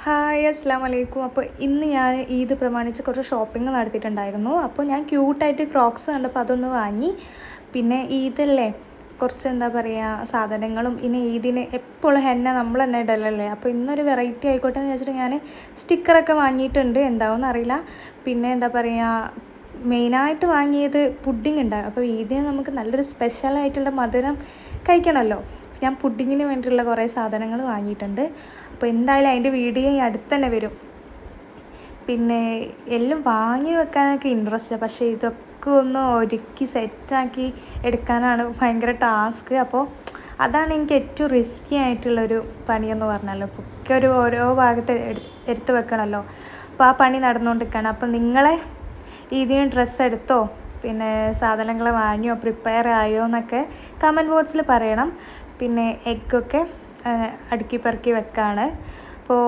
Hi അസ്സാം വലൈക്കും. അപ്പോൾ ഇന്ന് ഞാൻ ഈദ് പ്രമാണിച്ച് കുറച്ച് ഷോപ്പിംഗ് നടത്തിയിട്ടുണ്ടായിരുന്നു. അപ്പോൾ ഞാൻ ക്യൂട്ടായിട്ട് ക്രോക്സ് കണ്ടപ്പോൾ അതൊന്ന് വാങ്ങി. പിന്നെ ഈദല്ലേ, കുറച്ച് എന്താ പറയുക സാധനങ്ങളും ഇനി ഈദിന് എപ്പോഴും ഹെന്ന നമ്മൾ തന്നെ ഇടലല്ലേ. അപ്പോൾ ഇന്നൊരു വെറൈറ്റി ആയിക്കോട്ടെ എന്ന് വെച്ചിട്ട് ഞാൻ സ്റ്റിക്കറൊക്കെ വാങ്ങിയിട്ടുണ്ട്. എന്താവുമെന്ന് അറിയില്ല. പിന്നെ എന്താ പറയുക, മെയിനായിട്ട് വാങ്ങിയത് പുഡിങ് ഉണ്ടാകും. അപ്പോൾ ഈദിന് നമുക്ക് നല്ലൊരു സ്പെഷ്യലായിട്ടുള്ള മധുരം കഴിക്കണമല്ലോ. ഞാൻ പുഡിങ്ങിന് വേണ്ടിയിട്ടുള്ള കുറേ സാധനങ്ങൾ വാങ്ങിയിട്ടുണ്ട്. അപ്പോൾ എന്തായാലും അതിൻ്റെ വീഡിയോ ഈ അടുത്ത് തന്നെ വരും. പിന്നെ എല്ലാം വാങ്ങി വെക്കാനൊക്കെ ഇൻട്രസ്റ്റാണ്, പക്ഷേ ഇതൊക്കെ ഒന്ന് ഒരുക്കി സെറ്റാക്കി എടുക്കാനാണ് ഭയങ്കര ടാസ്ക്. അപ്പോൾ അതാണ് എനിക്ക് ഏറ്റവും റിസ്ക്കി ആയിട്ടുള്ളൊരു പണിയെന്ന് പറഞ്ഞല്ലോ. ഒക്കെ ഓരോ ഭാഗത്ത് എടുത്ത് വെക്കണമല്ലോ. അപ്പോൾ ആ പണി നടന്നുകൊണ്ടിരിക്കുകയാണ്. അപ്പോൾ നിങ്ങളെ ഇതിന് ഡ്രസ്സ് എടുത്തോ, പിന്നെ സാധനങ്ങൾ വാങ്ങിയോ, പ്രിപ്പയർ ആയോ എന്നൊക്കെ കമൻറ്റ് ബോക്സിൽ പറയണം. പിന്നെ എഗ്ഗൊക്കെ അടുക്കി പെറുക്കി വെക്കാണ്. അപ്പോൾ